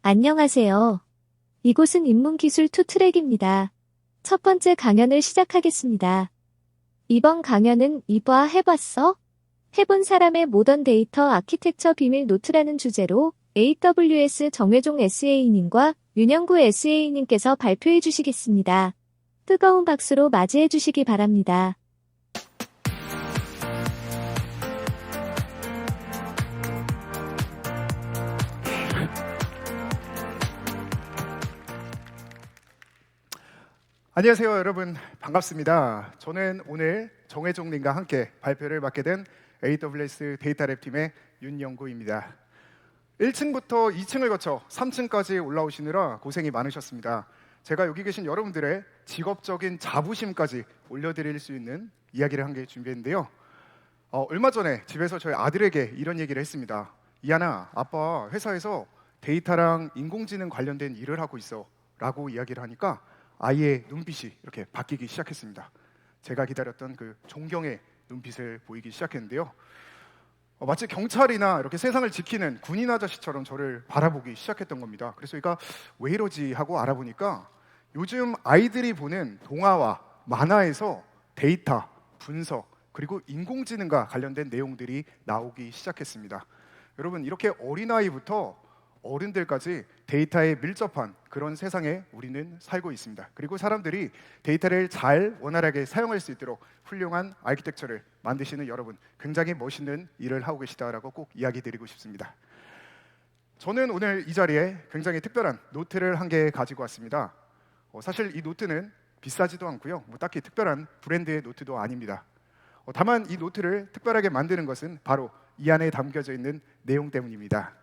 안녕하세요. 이곳은 인문기술 투트랙입니다. 첫 번째 강연을 시작하겠습니다. 이번 강연은 이봐 해봤어? 해본 사람의 모던 데이터 아키텍처 비밀 노트라는 주제로 AWS 정회종 SA님과 윤영구 SA님께서 발표해 주시겠습니다. 뜨거운 박수로 맞이해 주시기 바랍니다. 안녕하세요 여러분, 반갑습니다. 저는 오늘 정혜종님과 함께 발표를 맡게 된 AWS 데이터랩 팀의 윤영구입니다. 1층부터 2층을 거쳐 3층까지 올라오시느라 고생이 많으셨습니다. 제가 여기 계신 여러분들의 직업적인 자부심까지 올려드릴 수 있는 이야기를 한 개 준비했는데요. 얼마 전에 집에서 저희 아들에게 이런 얘기를 했습니다. 이하나, 아빠 회사에서 데이터랑 인공지능 관련된 일을 하고 있어 라고 이야기를 하니까 아이의 눈빛이 이렇게 바뀌기 시작했습니다. 제가 기다렸던 그 존경의 눈빛을 보이기 시작했는데요. 마치 경찰이나 이렇게 세상을 지키는 군인 아저씨처럼 저를 바라보기 시작했던 겁니다. 그래서 얘가 왜 이러지 하고 알아보니까 요즘 아이들이 보는 동화와 만화에서 데이터, 분석, 그리고 인공지능과 관련된 내용들이 나오기 시작했습니다. 여러분, 이렇게 어린아이부터 어른들까지 데이터에 밀접한 그런 세상에 우리는 살고 있습니다. 그리고 사람들이 데이터를 잘 원활하게 사용할 수 있도록 훌륭한 아키텍처를 만드시는 여러분, 굉장히 멋있는 일을 하고 계시다라고 꼭 이야기 드리고 싶습니다. 저는 오늘 이 자리에 굉장히 특별한 노트를 한 개 가지고 왔습니다. 사실 이 노트는 비싸지도 않고요, 딱히 특별한 브랜드의 노트도 아닙니다. 다만 이 노트를 특별하게 만드는 것은 바로 이 안에 담겨져 있는 내용 때문입니다.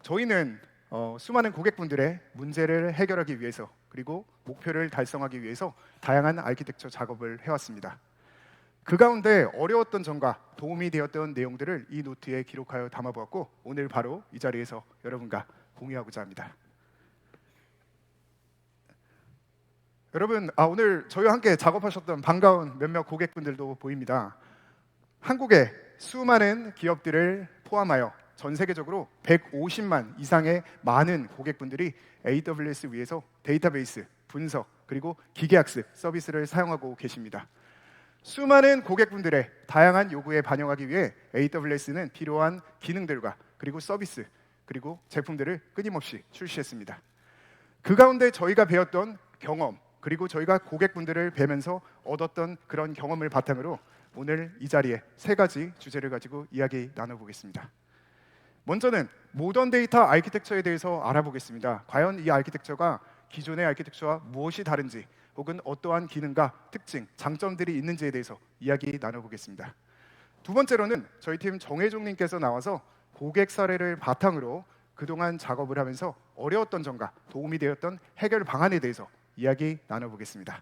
저희는 수많은 고객분들의 문제를 해결하기 위해서, 그리고 목표를 달성하기 위해서 다양한 아키텍처 작업을 해왔습니다. 그 가운데 어려웠던 점과 도움이 되었던 내용들을 이 노트에 기록하여 담아보았고, 오늘 바로 이 자리에서 여러분과 공유하고자 합니다. 여러분, 오늘 저희와 함께 작업하셨던 반가운 몇몇 고객분들도 보입니다. 한국의 수많은 기업들을 포함하여 전 세계적으로 150만 이상의 많은 고객분들이 AWS 위에서 데이터베이스, 분석, 그리고 기계학습 서비스를 사용하고 계십니다. 수많은 고객분들의 다양한 요구에 반영하기 위해 AWS는 필요한 기능들과 그리고 서비스, 그리고 제품들을 끊임없이 출시했습니다. 그 가운데 저희가 배웠던 경험, 그리고 저희가 고객분들을 뵈면서 얻었던 그런 경험을 바탕으로 오늘 이 자리에 세 가지 주제를 가지고 이야기 나눠보겠습니다. 먼저는 모던 데이터 아키텍처에 대해서 알아보겠습니다. 과연 이 아키텍처가 기존의 아키텍처와 무엇이 다른지, 혹은 어떠한 기능과 특징, 장점들이 있는지에 대해서 이야기 나눠보겠습니다. 두 번째로는 저희 팀 정혜종님께서 나와서 고객 사례를 바탕으로 그동안 작업을 하면서 어려웠던 점과 도움이 되었던 해결 방안에 대해서 이야기 나눠보겠습니다.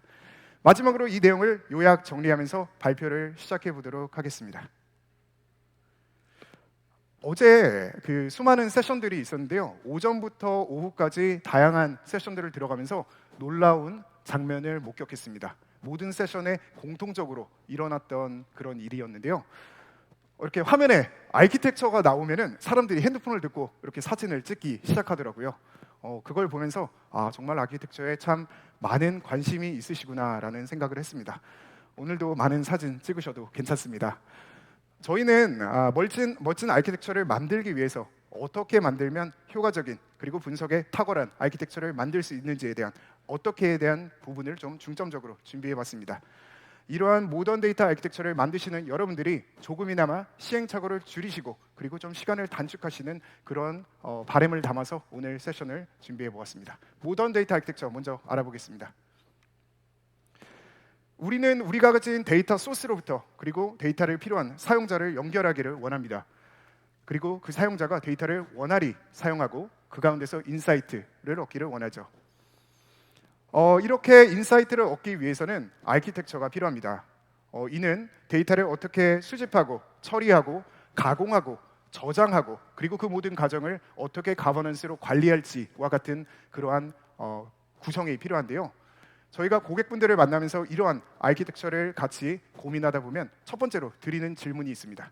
마지막으로 이 내용을 요약 정리하면서 발표를 시작해 보도록 하겠습니다. 어제 그 수많은 세션들이 있었는데요, 오전부터 오후까지 다양한 세션들을 들어가면서 놀라운 장면을 목격했습니다. 모든 세션에 공통적으로 일어났던 그런 일이었는데요, 이렇게 화면에 아키텍처가 나오면은 사람들이 핸드폰을 들고 이렇게 사진을 찍기 시작하더라고요. 그걸 보면서 정말 아키텍처에 참 많은 관심이 있으시구나라는 생각을 했습니다. 오늘도 많은 사진 찍으셔도 괜찮습니다. 저희는 멋진 아키텍처를 만들기 위해서 어떻게 만들면 효과적인, 그리고 분석에 탁월한 아키텍처를 만들 수 있는지에 대한 어떻게에 대한 부분을 좀 중점적으로 준비해봤습니다. 이러한 모던 데이터 아키텍처를 만드시는 여러분들이 조금이나마 시행착오를 줄이시고, 그리고 좀 시간을 단축하시는 그런 바람을 담아서 오늘 세션을 준비해보았습니다. 모던 데이터 아키텍처 먼저 알아보겠습니다. 우리는 우리가 가진 데이터 소스로부터, 그리고 데이터를 필요한 사용자를 연결하기를 원합니다. 그리고 그 사용자가 데이터를 원활히 사용하고 그 가운데서 인사이트를 얻기를 원하죠. 이렇게 인사이트를 얻기 위해서는 아키텍처가 필요합니다. 이는 데이터를 어떻게 수집하고 처리하고 가공하고 저장하고, 그리고 그 모든 과정을 어떻게 가버넌스로 관리할지와 같은 그러한 구성이 필요한데요, 저희가 고객분들을 만나면서 이러한 아키텍처를 같이 고민하다 보면 첫 번째로 드리는 질문이 있습니다.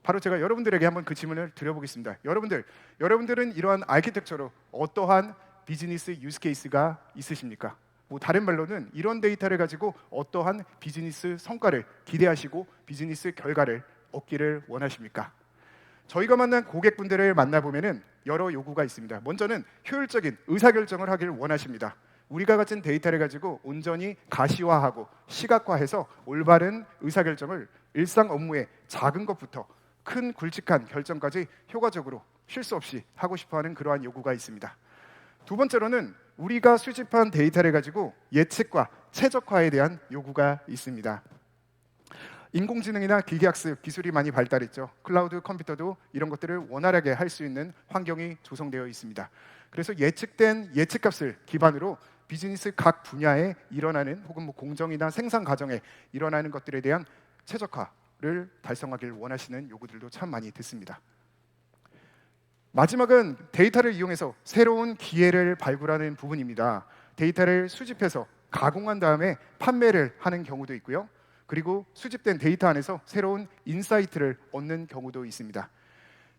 바로 제가 여러분들에게 한번 그 질문을 드려보겠습니다. 여러분들은 이러한 아키텍처로 어떠한 비즈니스 유스 케이스가 있으십니까? 뭐 다른 말로는 이런 데이터를 가지고 어떠한 비즈니스 성과를 기대하시고 비즈니스 결과를 얻기를 원하십니까? 저희가 만난 고객분들을 만나보면 여러 요구가 있습니다. 먼저는 효율적인 의사결정을 하기를 원하십니다. 우리가 가진 데이터를 가지고 온전히 가시화하고 시각화해서 올바른 의사결정을 일상 업무의 작은 것부터 큰 굵직한 결정까지 효과적으로 실수 없이 하고 싶어하는 그러한 요구가 있습니다. 두 번째로는 우리가 수집한 데이터를 가지고 예측과 최적화에 대한 요구가 있습니다. 인공지능이나 기계학습 기술이 많이 발달했죠. 클라우드 컴퓨터도 이런 것들을 원활하게 할 수 있는 환경이 조성되어 있습니다. 그래서 예측된 예측값을 기반으로 비즈니스 각 분야에 일어나는 혹은 뭐 공정이나 생산 과정에 일어나는 것들에 대한 최적화를 달성하길 원하시는 요구들도 참 많이 듣습니다. 마지막은 데이터를 이용해서 새로운 기회를 발굴하는 부분입니다. 데이터를 수집해서 가공한 다음에 판매를 하는 경우도 있고요. 그리고 수집된 데이터 안에서 새로운 인사이트를 얻는 경우도 있습니다.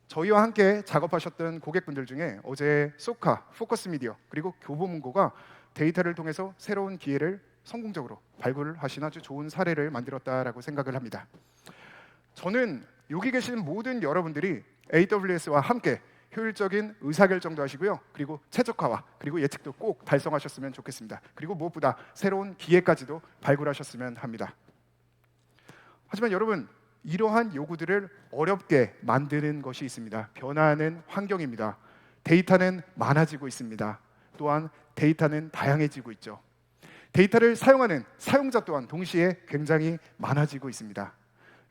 저희와 함께 작업하셨던 고객분들 중에 어제 소카, 포커스 미디어, 그리고 교보문고가 데이터를 통해서 새로운 기회를 성공적으로 발굴하신 아주 좋은 사례를 만들었다라고 생각을 합니다. 저는 여기 계신 모든 여러분들이 AWS와 함께 효율적인 의사결정도 하시고요. 그리고 최적화와 그리고 예측도 꼭 달성하셨으면 좋겠습니다. 그리고 무엇보다 새로운 기회까지도 발굴하셨으면 합니다. 하지만 여러분, 이러한 요구들을 어렵게 만드는 것이 있습니다. 변화하는 환경입니다. 데이터는 많아지고 있습니다. 또한 데이터는 다양해지고 있죠. 데이터를 사용하는 사용자 또한 동시에 굉장히 많아지고 있습니다.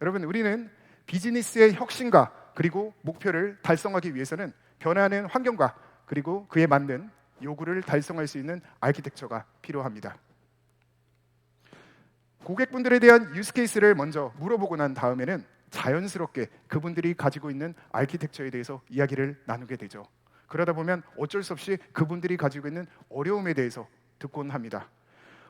여러분, 우리는 비즈니스의 혁신과 그리고 목표를 달성하기 위해서는 변화하는 환경과 그리고 그에 맞는 요구를 달성할 수 있는 아키텍처가 필요합니다. 고객분들에 대한 유스케이스를 먼저 물어보고 난 다음에는 자연스럽게 그분들이 가지고 있는 아키텍처에 대해서 이야기를 나누게 되죠. 그러다 보면 어쩔 수 없이 그분들이 가지고 있는 어려움에 대해서 듣곤 합니다.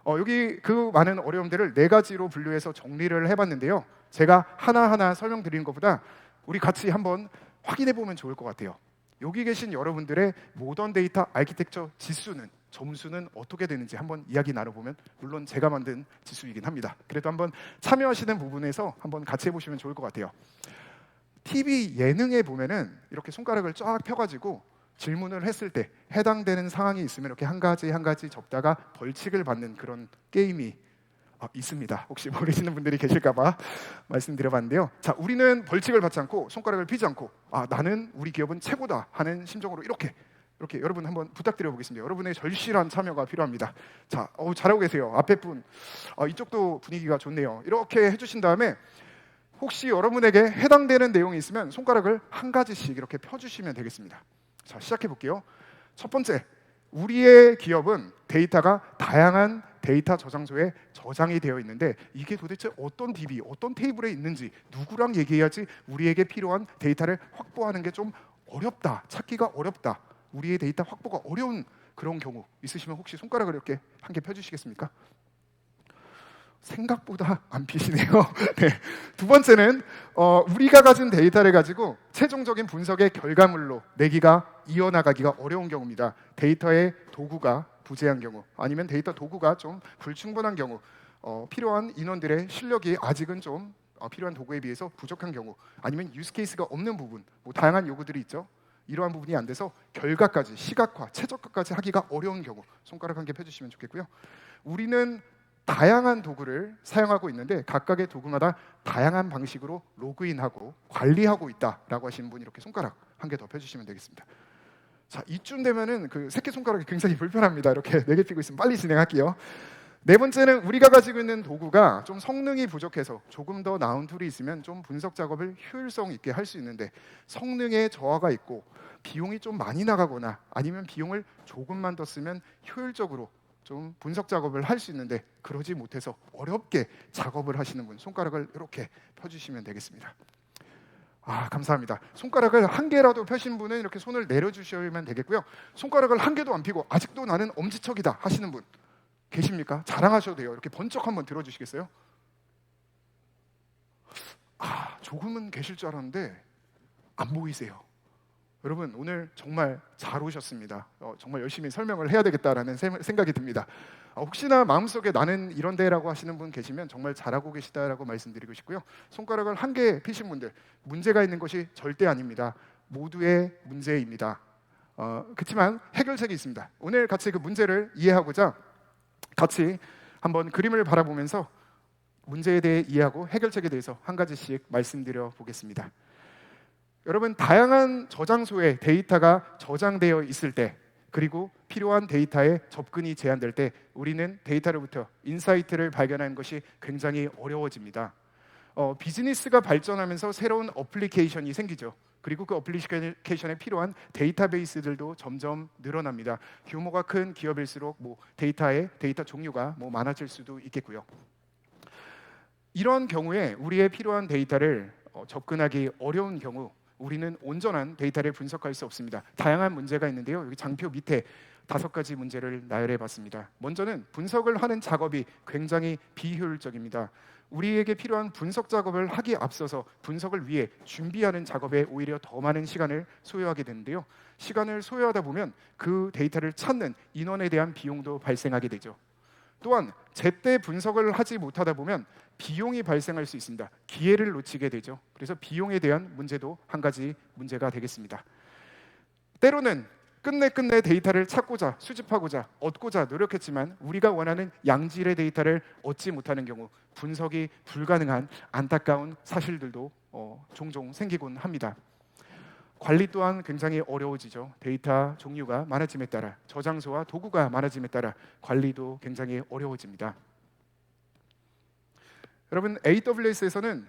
여기 그 많은 어려움들을 4가지로 분류해서 정리를 해봤는데요. 제가 하나하나 설명드리는 것보다 우리 같이 한번 확인해 보면 좋을 것 같아요. 여기 계신 여러분들의 모던 데이터 아키텍처 지수는, 점수는 어떻게 되는지 한번 이야기 나눠보면, 물론 제가 만든 지수이긴 합니다. 그래도 한번 참여하시는 부분에서 한번 같이 해보시면 좋을 것 같아요. TV 예능에 보면은 이렇게 손가락을 쫙 펴가지고 질문을 했을 때 해당되는 상황이 있으면 이렇게 한 가지 한 가지 적다가 벌칙을 받는 그런 게임이 있습니다. 혹시 모르시는 분들이 계실까봐 말씀드려봤는데요. 자, 우리는 벌칙을 받지 않고 손가락을 피지 않고 나는 우리 기업은 최고다 하는 심정으로 이렇게 여러분 한번 부탁드려보겠습니다. 여러분의 절실한 참여가 필요합니다. 자, 잘하고 계세요. 앞에 분 이쪽도 분위기가 좋네요. 이렇게 해주신 다음에 혹시 여러분에게 해당되는 내용이 있으면 손가락을 한 가지씩 이렇게 펴주시면 되겠습니다. 자, 시작해 볼게요. 첫 번째, 우리의 기업은 데이터가 다양한 데이터 저장소에 저장이 되어 있는데 이게 도대체 어떤 DB, 어떤 테이블에 있는지 누구랑 얘기해야지 우리에게 필요한 데이터를 확보하는 게 좀 어렵다, 찾기가 어렵다, 우리의 데이터 확보가 어려운 그런 경우 있으시면 혹시 손가락을 이렇게 한 개 펴주시겠습니까? 생각보다 안 피시네요. 네. 두 번째는 우리가 가진 데이터를 가지고 최종적인 분석의 결과물로 내기가 이어나가기가 어려운 경우입니다. 데이터의 도구가 부재한 경우, 아니면 데이터 도구가 좀 불충분한 경우, 필요한 인원들의 실력이 아직은 좀 필요한 도구에 비해서 부족한 경우, 아니면 유스케이스가 없는 부분, 뭐 다양한 요구들이 있죠. 이러한 부분이 안 돼서 결과까지, 시각화, 최적화까지 하기가 어려운 경우 손가락 한 개 펴주시면 좋겠고요. 우리는 다양한 도구를 사용하고 있는데 각각의 도구마다 다양한 방식으로 로그인하고 관리하고 있다라고 하시는 분 이렇게 손가락 한 개 더 펴주시면 되겠습니다. 자, 이쯤 되면은 그 새끼손가락이 굉장히 불편합니다. 이렇게 4개 피고 있으면 빨리 진행할게요. 네 번째는 우리가 가지고 있는 도구가 좀 성능이 부족해서 조금 더 나은 툴이 있으면 좀 분석 작업을 효율성 있게 할 수 있는데 성능에 저하가 있고 비용이 좀 많이 나가거나 아니면 비용을 조금만 더 쓰면 효율적으로 좀 분석 작업을 할 수 있는데 그러지 못해서 어렵게 작업을 하시는 분 손가락을 이렇게 펴주시면 되겠습니다. 감사합니다. 손가락을 한 개라도 펴신 분은 이렇게 손을 내려주시면 되겠고요. 손가락을 한 개도 안 펴고 아직도 나는 엄지척이다 하시는 분 계십니까? 자랑하셔도 돼요. 이렇게 번쩍 한번 들어주시겠어요? 조금은 계실 줄 알았는데 안 보이세요. 여러분 오늘 정말 잘 오셨습니다. 정말 열심히 설명을 해야 되겠다라는 생각이 듭니다. 혹시나 마음속에 나는 이런데라고 하시는 분 계시면 정말 잘하고 계시다라고 말씀드리고 싶고요. 손가락을 한 개 피신 분들, 문제가 있는 것이 절대 아닙니다. 모두의 문제입니다. 그렇지만 해결책이 있습니다. 오늘 같이 그 문제를 이해하고자 같이 한번 그림을 바라보면서 문제에 대해 이해하고 해결책에 대해서 한 가지씩 말씀드려 보겠습니다. 여러분, 다양한 저장소에 데이터가 저장되어 있을 때, 그리고 필요한 데이터에 접근이 제한될 때 우리는 데이터로부터 인사이트를 발견하는 것이 굉장히 어려워집니다. 비즈니스가 발전하면서 새로운 어플리케이션이 생기죠. 그리고 그 어플리케이션에 필요한 데이터베이스들도 점점 늘어납니다. 규모가 큰 기업일수록 데이터 종류가 많아질 수도 있겠고요. 이런 경우에 우리의 필요한 데이터를 접근하기 어려운 경우 우리는 온전한 데이터를 분석할 수 없습니다. 다양한 문제가 있는데요. 여기 장표 밑에 5가지 문제를 나열해 봤습니다. 먼저는 분석을 하는 작업이 굉장히 비효율적입니다. 우리에게 필요한 분석 작업을 하기에 앞서서 분석을 위해 준비하는 작업에 오히려 더 많은 시간을 소요하게 되는데요. 시간을 소요하다 보면 그 데이터를 찾는 인원에 대한 비용도 발생하게 되죠. 또한 제때 분석을 하지 못하다 보면 비용이 발생할 수 있습니다. 기회를 놓치게 되죠. 그래서 비용에 대한 문제도 한 가지 문제가 되겠습니다. 때로는 끝내 데이터를 찾고자, 수집하고자, 얻고자 노력했지만 우리가 원하는 양질의 데이터를 얻지 못하는 경우 분석이 불가능한 안타까운 사실들도 종종 생기곤 합니다. 관리 또한 굉장히 어려워지죠. 데이터 종류가 많아짐에 따라, 저장소와 도구가 많아짐에 따라 관리도 굉장히 어려워집니다. 여러분, AWS에서는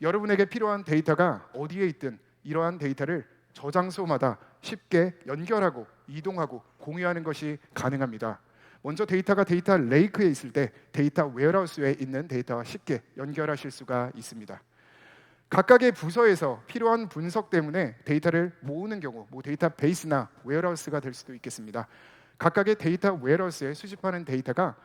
여러분에게 필요한 데이터가 어디에 있든 이러한 데이터를 저장소마다 쉽게 연결하고 이동하고 공유하는 것이 가능합니다. 먼저 데이터가 데이터 레이크에 있을 때 데이터 웨어하우스에 있는 데이터와 쉽게 연결하실 수가 있습니다. 각각의 부서에서 필요한 분석 때문에 데이터를 모으는 경우 데이터베이스나 웨어하우스가 될 수도 있겠습니다. 각각의 데이터 웨어하우스에 수집하는 데이터가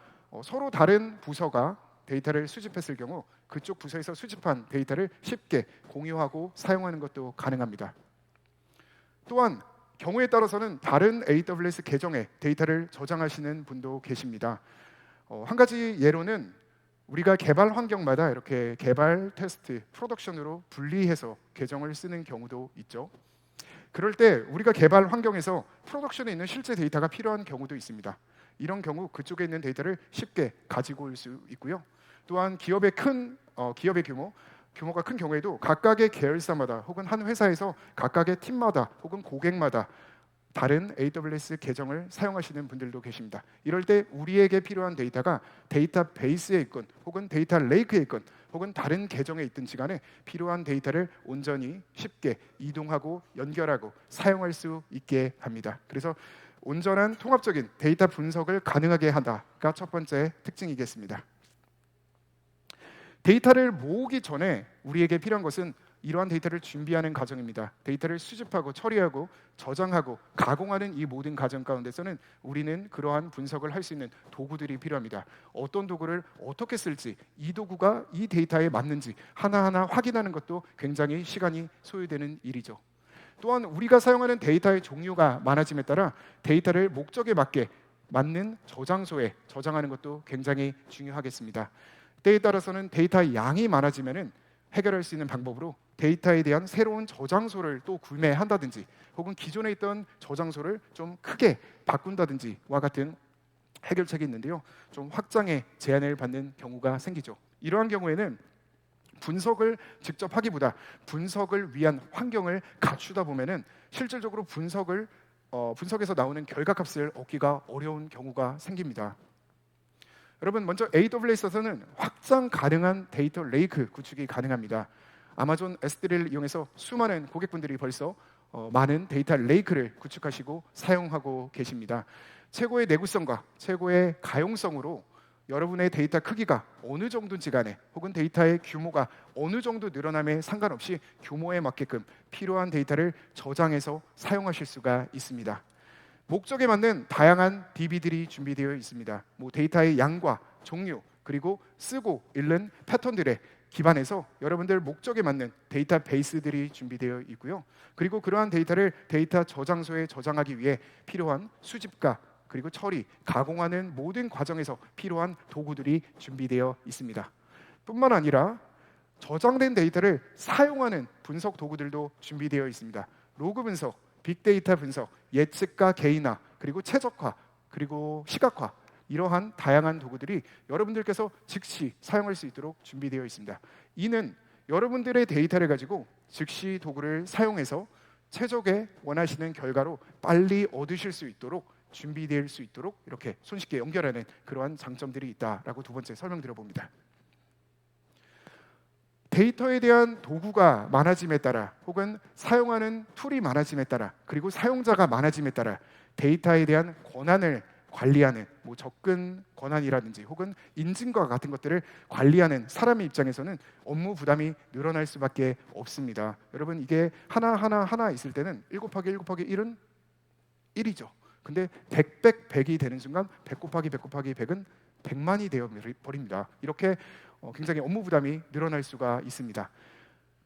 서로 다른 부서가 데이터를 수집했을 경우 그쪽 부서에서 수집한 데이터를 쉽게 공유하고 사용하는 것도 가능합니다. 또한 경우에 따라서는 다른 AWS 계정에 데이터를 저장하시는 분도 계십니다. 한 가지 예로는 우리가 개발 환경마다 이렇게 개발, 테스트, 프로덕션으로 분리해서 계정을 쓰는 경우도 있죠. 그럴 때 우리가 개발 환경에서 프로덕션에 있는 실제 데이터가 필요한 경우도 있습니다. 이런 경우 그쪽에 있는 데이터를 쉽게 가지고 올 수 있고요. 또한 기업의 규모가 큰 경우에도 각각의 계열사마다 혹은 한 회사에서 각각의 팀마다 혹은 고객마다 다른 AWS 계정을 사용하시는 분들도 계십니다. 이럴 때 우리에게 필요한 데이터가 데이터베이스에 있건 혹은 데이터 레이크에 있건 혹은 다른 계정에 있든지 간에 필요한 데이터를 온전히 쉽게 이동하고 연결하고 사용할 수 있게 합니다. 그래서 온전한 통합적인 데이터 분석을 가능하게 한다가 첫 번째 특징이겠습니다. 데이터를 모으기 전에 우리에게 필요한 것은 이러한 데이터를 준비하는 과정입니다. 데이터를 수집하고 처리하고 저장하고 가공하는 이 모든 과정 가운데서는 우리는 그러한 분석을 할 수 있는 도구들이 필요합니다. 어떤 도구를 어떻게 쓸지, 이 도구가 이 데이터에 맞는지 하나하나 확인하는 것도 굉장히 시간이 소요되는 일이죠. 또한 우리가 사용하는 데이터의 종류가 많아짐에 따라 데이터를 목적에 맞게 맞는 저장소에 저장하는 것도 굉장히 중요하겠습니다. 때에 따라서는 데이터의 양이 많아지면은 해결할 수 있는 방법으로 데이터에 대한 새로운 저장소를 또 구매한다든지 혹은 기존에 있던 저장소를 좀 크게 바꾼다든지와 같은 해결책이 있는데요. 좀 확장의 제한을 받는 경우가 생기죠. 이러한 경우에는 분석을 직접 하기보다 분석을 위한 환경을 갖추다 보면은 실질적으로 분석에서 나오는 결과값을 얻기가 어려운 경우가 생깁니다. 여러분, 먼저 AWS에서는 확장 가능한 데이터 레이크 구축이 가능합니다. 아마존 S3를 이용해서 수많은 고객분들이 벌써 많은 데이터 레이크를 구축하시고 사용하고 계십니다. 최고의 내구성과 최고의 가용성으로 여러분의 데이터 크기가 어느 정도인지 간에 혹은 데이터의 규모가 어느 정도 늘어남에 상관없이 규모에 맞게끔 필요한 데이터를 저장해서 사용하실 수가 있습니다. 목적에 맞는 다양한 DB들이 준비되어 있습니다. 데이터의 양과 종류 그리고 쓰고 읽는 패턴들에 기반해서 여러분들 목적에 맞는 데이터베이스들이 준비되어 있고요. 그리고 그러한 데이터를 데이터 저장소에 저장하기 위해 필요한 수집과 그리고 처리, 가공하는 모든 과정에서 필요한 도구들이 준비되어 있습니다. 뿐만 아니라 저장된 데이터를 사용하는 분석 도구들도 준비되어 있습니다. 로그 분석, 빅데이터 분석, 예측과 개인화, 그리고 최적화, 그리고 시각화, 이러한 다양한 도구들이 여러분들께서 즉시 사용할 수 있도록 준비되어 있습니다. 이는 여러분들의 데이터를 가지고 즉시 도구를 사용해서 최적의 원하시는 결과로 빨리 얻으실 수 있도록 준비될 수 있도록 이렇게 손쉽게 연결하는 그러한 장점들이 있다라고 두 번째 설명드려봅니다. 데이터에 대한 도구가 많아짐에 따라 혹은 사용하는 툴이 많아짐에 따라 그리고 사용자가 많아짐에 따라 데이터에 대한 권한을 관리하는 접근 권한이라든지 혹은 인증과 같은 것들을 관리하는 사람의 입장에서는 업무 부담이 늘어날 수밖에 없습니다. 여러분 이게 하나 있을 때는 1 곱하기 1 곱하기 1은 1이죠. 근데 100이 되는 순간 100 곱하기 100 곱하기 100은 100만이 되어버립니다. 이렇게 굉장히 업무 부담이 늘어날 수가 있습니다.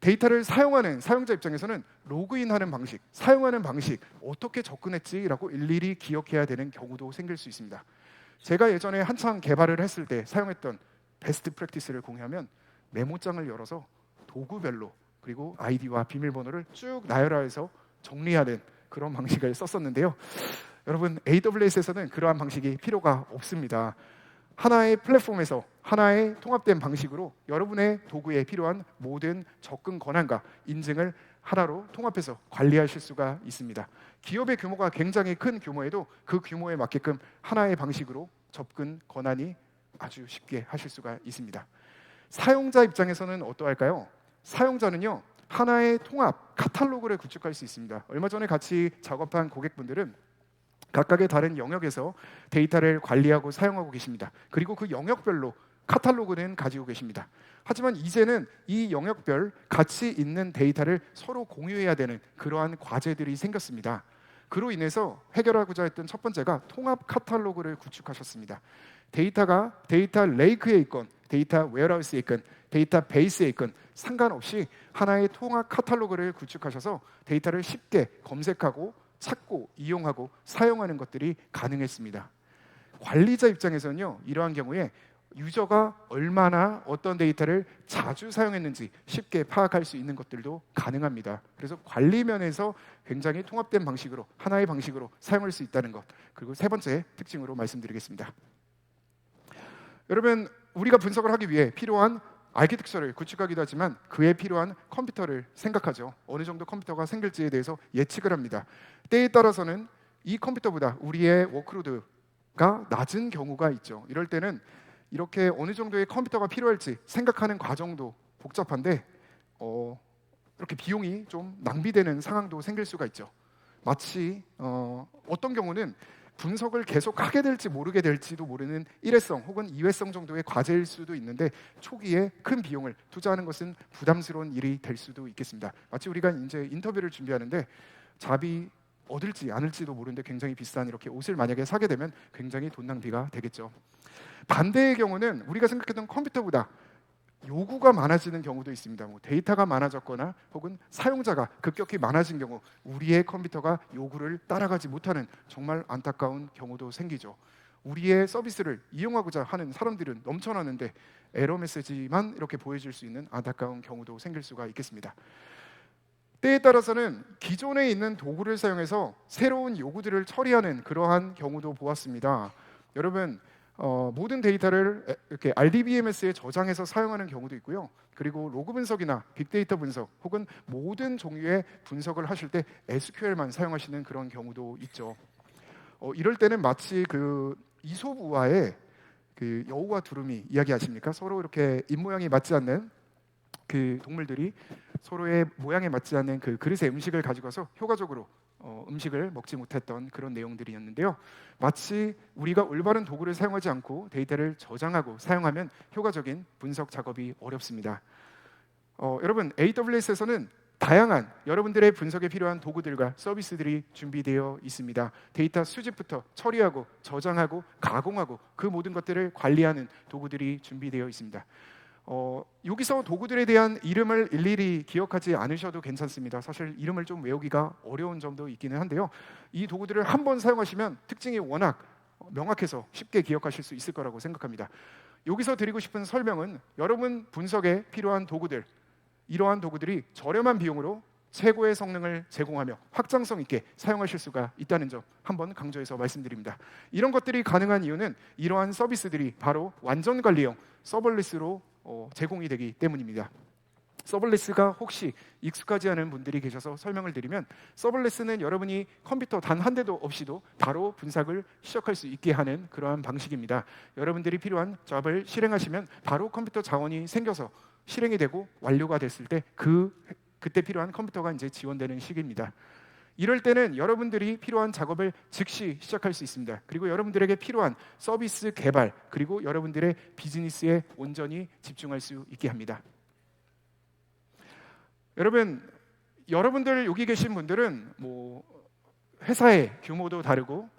데이터를 사용하는 사용자 입장에서는 로그인하는 방식, 사용하는 방식, 어떻게 접근했지라고 일일이 기억해야 되는 경우도 생길 수 있습니다. 제가 예전에 한창 개발을 했을 때 사용했던 베스트 프랙티스를 공유하면 메모장을 열어서 도구별로 그리고 아이디와 비밀번호를 쭉 나열해서 정리하는 그런 방식을 썼었는데요. 여러분 AWS에서는 그러한 방식이 필요가 없습니다. 하나의 플랫폼에서 하나의 통합된 방식으로 여러분의 도구에 필요한 모든 접근 권한과 인증을 하나로 통합해서 관리하실 수가 있습니다. 기업의 규모가 굉장히 큰 규모에도 그 규모에 맞게끔 하나의 방식으로 접근 권한이 아주 쉽게 하실 수가 있습니다. 사용자 입장에서는 어떠할까요? 사용자는요, 하나의 통합 카탈로그를 구축할 수 있습니다. 얼마 전에 같이 작업한 고객분들은 각각의 다른 영역에서 데이터를 관리하고 사용하고 계십니다. 그리고 그 영역별로 카탈로그는 가지고 계십니다. 하지만 이제는 이 영역별 가치 있는 데이터를 서로 공유해야 되는 그러한 과제들이 생겼습니다. 그로 인해서 해결하고자 했던 첫 번째가 통합 카탈로그를 구축하셨습니다. 데이터가 데이터 레이크에 있건 데이터 웨어하우스에 있건 데이터 베이스에 있건 상관없이 하나의 통합 카탈로그를 구축하셔서 데이터를 쉽게 검색하고 찾고 이용하고 사용하는 것들이 가능했습니다. 관리자 입장에서는요, 이러한 경우에 유저가 얼마나 어떤 데이터를 자주 사용했는지 쉽게 파악할 수 있는 것들도 가능합니다. 그래서 관리 면에서 굉장히 통합된 방식으로 하나의 방식으로 사용할 수 있다는 것, 그리고 세 번째 특징으로 말씀드리겠습니다. 여러분, 우리가 분석을 하기 위해 필요한 아키텍처를 구축하기도 하지만 그에 필요한 컴퓨터를 생각하죠. 어느 정도 컴퓨터가 생길지에 대해서 예측을 합니다. 때에 따라서는 이 컴퓨터보다 우리의 워크로드가 낮은 경우가 있죠. 이럴 때는 이렇게 어느 정도의 컴퓨터가 필요할지 생각하는 과정도 복잡한데 이렇게 비용이 좀 낭비되는 상황도 생길 수가 있죠. 마치 어떤 경우는 분석을 계속 하게 될지 모르게 될지도 모르는 일회성 혹은 이회성 정도의 과제일 수도 있는데 초기에 큰 비용을 투자하는 것은 부담스러운 일이 될 수도 있겠습니다. 마치 우리가 이제 인터뷰를 준비하는데 잡이 얻을지 않을지도 모르는데 굉장히 비싼 이렇게 옷을 만약에 사게 되면 굉장히 돈 낭비가 되겠죠. 반대의 경우는 우리가 생각했던 컴퓨터보다 요구가 많아지는 경우도 있습니다. 데이터가 많아졌거나 혹은 사용자가 급격히 많아진 경우 우리의 컴퓨터가 요구를 따라가지 못하는 정말 안타까운 경우도 생기죠. 우리의 서비스를 이용하고자 하는 사람들은 넘쳐나는데 에러 메시지만 이렇게 보여줄 수 있는 안타까운 경우도 생길 수가 있겠습니다. 때에 따라서는 기존에 있는 도구를 사용해서 새로운 요구들을 처리하는 그러한 경우도 보았습니다. 여러분, 모든 데이터를 이렇게 RDBMS에 저장해서 사용하는 경우도 있고요. 그리고 로그 분석이나 빅데이터 분석 혹은 모든 종류의 분석을 하실 때 SQL만 사용하시는 그런 경우도 있죠. 이럴 때는 마치 그 이솝 우화의 그 여우와 두루미 이야기 아십니까? 서로 이렇게 입모양이 맞지 않는 그 동물들이 서로의 모양에 맞지 않는 그 그릇의 음식을 가지고서 효과적으로 음식을 먹지 못했던 그런 내용들이었는데요. 마치 우리가 올바른 도구를 사용하지 않고 데이터를 저장하고 사용하면 효과적인 분석 작업이 어렵습니다. 여러분, AWS에서는 다양한 여러분들의 분석에 필요한 도구들과 서비스들이 준비되어 있습니다. 데이터 수집부터 처리하고 저장하고 가공하고 그 모든 것들을 관리하는 도구들이 준비되어 있습니다. 여기서 도구들에 대한 이름을 일일이 기억하지 않으셔도 괜찮습니다. 사실 이름을 좀 외우기가 어려운 점도 있기는 한데요. 이 도구들을 한 번 사용하시면 특징이 워낙 명확해서 쉽게 기억하실 수 있을 거라고 생각합니다. 여기서 드리고 싶은 설명은 여러분 분석에 필요한 도구들, 이러한 도구들이 저렴한 비용으로 최고의 성능을 제공하며 확장성 있게 사용하실 수가 있다는 점 한번 강조해서 말씀드립니다. 이런 것들이 가능한 이유는 이러한 서비스들이 바로 완전 관리형 서벌리스로 제공이 되기 때문입니다. 서벌리스가 혹시 익숙하지 않은 분들이 계셔서 설명을 드리면, 서벌리스는 여러분이 컴퓨터 단 한 대도 없이도 바로 분석을 시작할 수 있게 하는 그러한 방식입니다. 여러분들이 필요한 잡을 실행하시면 바로 컴퓨터 자원이 생겨서 실행이 되고 완료가 됐을 때 그때 필요한 컴퓨터가 이제 지원되는 시기입니다. 이럴 때는 여러분들이 필요한 작업을 즉시 시작할 수 있습니다. 그리고 여러분들에게 필요한 서비스 개발, 그리고 여러분들의 비즈니스에 온전히 집중할 수 있게 합니다. 여러분들 여기 계신 분들은 회사의 규모도 다르고,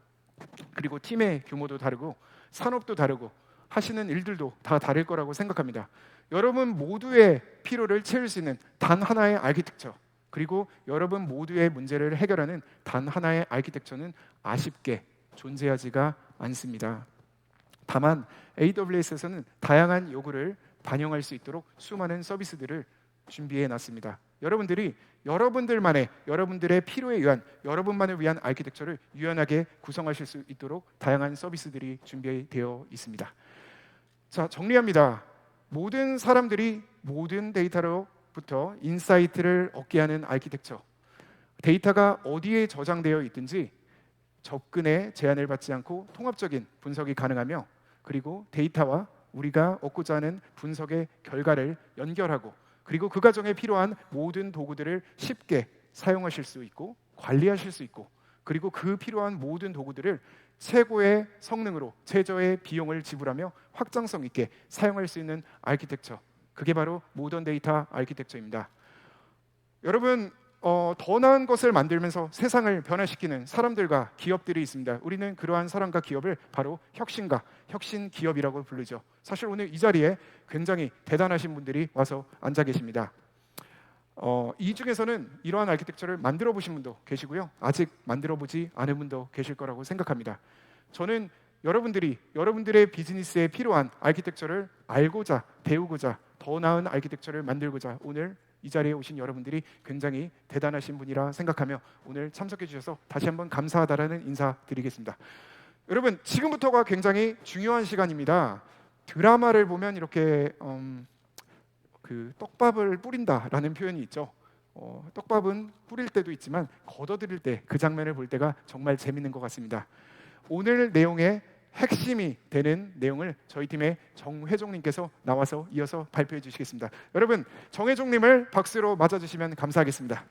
그리고 팀의 규모도 다르고, 산업도 다르고, 하시는 일들도 다 다를 거라고 생각합니다. 여러분 모두의 필요를 채울 수 있는 단 하나의 아키텍처, 그리고 여러분 모두의 문제를 해결하는 단 하나의 아키텍처는 아쉽게 존재하지가 않습니다. 다만 AWS에서는 다양한 요구를 반영할 수 있도록 수많은 서비스들을 준비해 놨습니다. 여러분들이 여러분들만의, 여러분들의 필요에 의한, 여러분만을 위한 아키텍처를 유연하게 구성하실 수 있도록 다양한 서비스들이 준비되어 있습니다. 자, 정리합니다. 모든 사람들이 모든 데이터로부터 인사이트를 얻게 하는 아키텍처, 데이터가 어디에 저장되어 있든지 접근에 제한을 받지 않고 통합적인 분석이 가능하며, 그리고 데이터와 우리가 얻고자 하는 분석의 결과를 연결하고, 그리고 그 과정에 필요한 모든 도구들을 쉽게 사용하실 수 있고 관리하실 수 있고, 그리고 그 필요한 모든 도구들을 최고의 성능으로 최저의 비용을 지불하며 확장성 있게 사용할 수 있는 아키텍처, 그게 바로 모던 데이터 아키텍처입니다. 여러분, 더 나은 것을 만들면서 세상을 변화시키는 사람들과 기업들이 있습니다. 우리는 그러한 사람과 기업을 바로 혁신가, 혁신 기업이라고 부르죠. 사실 오늘 이 자리에 굉장히 대단하신 분들이 와서 앉아 계십니다. 이 중에서는 이러한 아키텍처를 만들어 보신 분도 계시고요, 아직 만들어 보지 않은 분도 계실 거라고 생각합니다. 저는 여러분들이 여러분들의 비즈니스에 필요한 아키텍처를 알고자, 배우고자, 더 나은 아키텍처를 만들고자 오늘 이 자리에 오신 여러분들이 굉장히 대단하신 분이라 생각하며 오늘 참석해 주셔서 다시 한번 감사하다라는 인사 드리겠습니다. 여러분, 지금부터가 굉장히 중요한 시간입니다. 드라마를 보면 이렇게 떡밥을 뿌린다라는 표현이 있죠. 떡밥은 뿌릴 때도 있지만 걷어들일 때, 그 장면을 볼 때가 정말 재밌는 것 같습니다. 오늘 내용의 핵심이 되는 내용을 저희 팀의 정회종님께서 나와서 이어서 발표해 주시겠습니다. 여러분, 정회종님을 박수로 맞아주시면 감사하겠습니다.